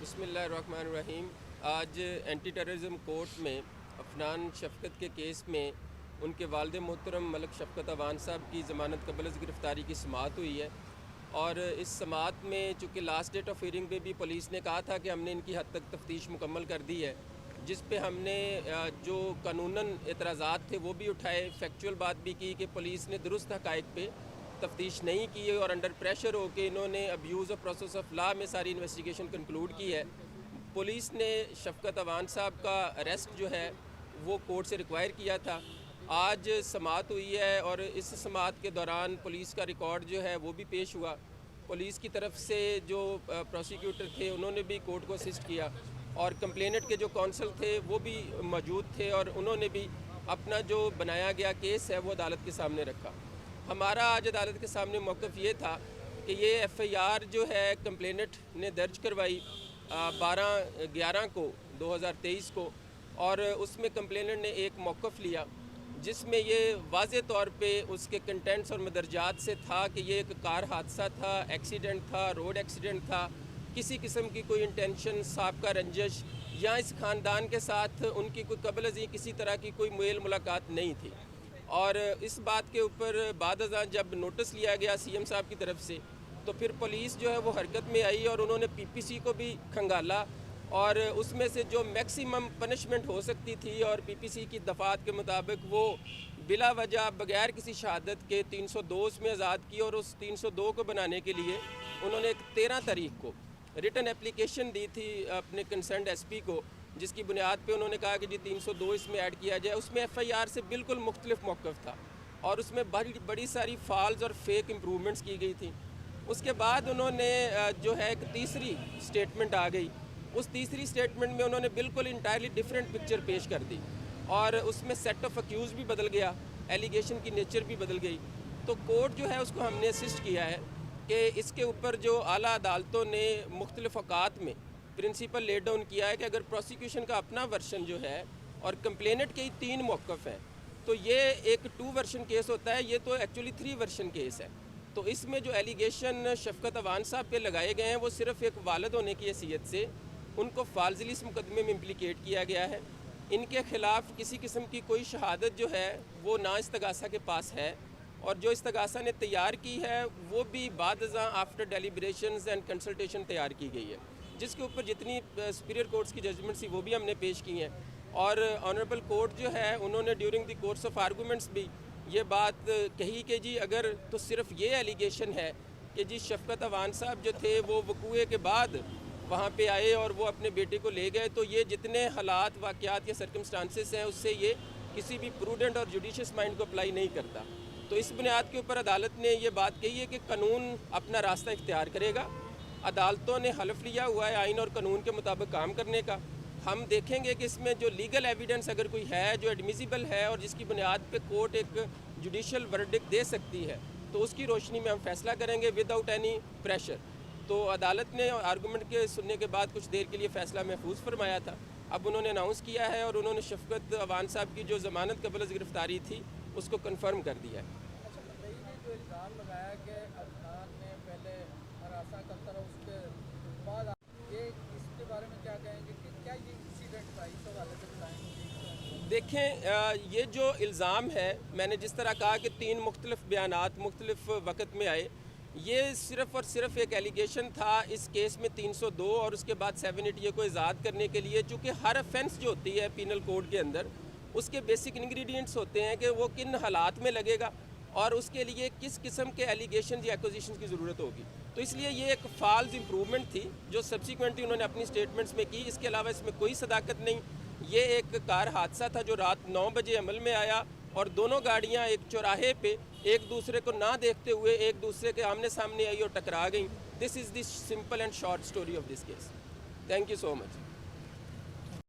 بسم اللہ الرحمن الرحیم۔ آج اینٹی ٹیررزم کورٹ میں عفنان شفقت کے کیس میں ان کے والد محترم ملک شفقت عوان صاحب کی ضمانت قبل از گرفتاری کی سماعت ہوئی ہے، اور اس سماعت میں چونکہ لاسٹ ڈیٹ آف ہیئرنگ پہ بھی پولیس نے کہا تھا کہ ہم نے ان کی حد تک تفتیش مکمل کر دی ہے، جس پہ ہم نے جو قانوناً اعتراضات تھے وہ بھی اٹھائے، فیکچول بات بھی کی کہ پولیس نے درست حقائق پہ تفتیش نہیں کی اور انڈر پریشر ہو کے انہوں نے abuse of process of law میں ساری انویسٹیگیشن کنکلوڈ کی ہے۔ پولیس نے شفقت عوان صاحب کا اریسٹ جو ہے وہ کورٹ سے ریکوائر کیا تھا۔ آج سماعت ہوئی ہے اور اس سماعت کے دوران پولیس کا ریکارڈ جو ہے وہ بھی پیش ہوا۔ پولیس کی طرف سے جو پروسیکیوٹر تھے انہوں نے بھی کورٹ کو اسسٹ کیا، اور کمپلیننٹ کے جو کونسل تھے وہ بھی موجود تھے، اور انہوں نے بھی اپنا جو بنایا گیا کیس ہے وہ عدالت کے سامنے رکھا۔ ہمارا آج عدالت کے سامنے موقف یہ تھا کہ یہ ایف آئی آر جو ہے کمپلیننٹ نے درج کروائی 12/11 کو 2023 کو، اور اس میں کمپلیننٹ نے ایک موقف لیا جس میں یہ واضح طور پہ اس کے کنٹینٹس اور مدرجات سے تھا کہ یہ ایک کار حادثہ تھا، ایکسیڈنٹ تھا، روڈ ایکسیڈنٹ تھا، کسی قسم کی کوئی انٹینشن، سابقہ رنجش یا اس خاندان کے ساتھ ان کی کوئی قبل ازیں کسی طرح کی کوئی میل ملاقات نہیں تھی۔ اور اس بات کے اوپر بعد ازاں جب نوٹس لیا گیا سی ایم صاحب کی طرف سے، تو پھر پولیس جو ہے وہ حرکت میں آئی اور انہوں نے پی پی سی کو بھی کھنگالا، اور اس میں سے جو میکسیمم پنشمنٹ ہو سکتی تھی اور پی پی سی کی دفعات کے مطابق وہ بلا وجہ بغیر کسی شہادت کے 302 اس میں آزاد کی، اور اس 302 کو بنانے کے لیے انہوں نے 13 تاریخ کو ریٹن اپلیکیشن دی تھی اپنے کنسرنڈ ایس پی کو، جس کی بنیاد پہ انہوں نے کہا کہ جی 302 اس میں ایڈ کیا جائے۔ اس میں ایف آئی آر سے بالکل مختلف موقف تھا، اور اس میں بڑی ساری فالز اور فیک امپرومنٹس کی گئی تھیں۔ اس کے بعد انہوں نے جو ہے ایک تیسری سٹیٹمنٹ آ گئی، اس تیسری سٹیٹمنٹ میں انہوں نے بالکل انٹائرلی ڈیفرنٹ پکچر پیش کر دی، اور اس میں سیٹ آف اکیوز بھی بدل گیا، ایلیگیشن کی نیچر بھی بدل گئی۔ تو کورٹ جو ہے اس کو ہم نے اسسٹ کیا ہے کہ اس کے اوپر جو اعلیٰ عدالتوں نے مختلف اوقات میں پرنسپل لے ڈاؤن کیا ہے کہ اگر پروسیکیوشن کا اپنا ورشن جو ہے اور کمپلیننٹ کے ہی 3 موقف ہیں، تو یہ ایک 2 ورشن کیس ہوتا ہے، یہ تو ایکچولی 3 ورشن کیس ہے۔ تو اس میں جو ایلیگیشن شفقت عوان صاحب پہ لگائے گئے ہیں وہ صرف ایک والد ہونے کی حیثیت سے ان کو فالزلی اس مقدمے میں امپلیکیٹ کیا گیا ہے۔ ان کے خلاف کسی قسم کی کوئی شہادت جو ہے وہ نا استغاثہ کے پاس ہے، اور جو استغاثہ نے تیار کی ہے وہ بھی بعد ازاں آفٹر ڈیلیبریشنز اینڈ کنسلٹیشن تیار کی گئی ہے، جس کے اوپر جتنی سپیریئر کورٹس کی ججمنٹ تھی وہ بھی ہم نے پیش کی ہیں۔ اور آنریبل کورٹ جو ہے انہوں نے during the course of arguments بھی یہ بات کہی کہ جی اگر تو صرف یہ ایلیگیشن ہے کہ جی شفقت عوان صاحب جو تھے وہ وقوعے کے بعد وہاں پہ آئے اور وہ اپنے بیٹے کو لے گئے، تو یہ جتنے حالات، واقعات یا سرکمسٹانسز ہیں اس سے یہ کسی بھی پروڈنٹ اور جوڈیشس مائنڈ کو اپلائی نہیں کرتا۔ تو اس بنیاد کے اوپر عدالت نے یہ بات کہی ہے کہ قانون اپنا راستہ اختیار کرے گا۔ عدالتوں نے حلف لیا ہوا ہے آئین اور قانون کے مطابق کام کرنے کا۔ ہم دیکھیں گے کہ اس میں جو لیگل ایویڈنس اگر کوئی ہے جو ایڈمیسیبل ہے اور جس کی بنیاد پہ کورٹ ایک جوڈیشل ورڈکٹ دے سکتی ہے، تو اس کی روشنی میں ہم فیصلہ کریں گے ود آؤٹ اینی پریشر۔ تو عدالت نے آرگومنٹ کے سننے کے بعد کچھ دیر کے لیے فیصلہ محفوظ فرمایا تھا، اب انہوں نے اناؤنس کیا ہے اور انہوں نے شفقت عوان صاحب کی جو ضمانت قبل از گرفتاری تھی اس کو کنفرم کر دیا ہے۔ اچھا، مدعی نے جو الزام لگایا کہ عدنان نے پہلے ہراساں کرتا رہا، اس کے بعد یہ اس کے بارے میں کیا کہیں گے کہ کیا یہ انسیڈنٹ تھا، اس حوالے سے بتائیں گے؟ دیکھیں یہ جو الزام ہے، میں نے جس طرح کہا کہ 3 مختلف بیانات مختلف وقت میں آئے، یہ صرف اور صرف ایک ایلیگیشن تھا اس کیس میں 302 اور اس کے بعد 780 کو ایجاد کرنے کے لیے، چونکہ ہر افینس جو ہوتی ہے پینل کوڈ کے اندر اس کے بیسک انگریڈینٹس ہوتے ہیں کہ وہ کن حالات میں لگے گا اور اس کے لیے کس قسم کے ایلیگیشنز یا ایکوزیشنز کی ضرورت ہوگی۔ تو اس لیے یہ ایک فالز امپرومنٹ تھی جو سبسیکوینٹلی انہوں نے اپنی سٹیٹمنٹس میں کی، اس کے علاوہ اس میں کوئی صداقت نہیں۔ یہ ایک کار حادثہ تھا جو رات 9 بجے عمل میں آیا، اور دونوں گاڑیاں ایک چوراہے پہ ایک دوسرے کو نہ دیکھتے ہوئے ایک دوسرے کے آمنے سامنے آئی اور ٹکرا گئیں۔ This is the simple and short story of this case. Thank you so much.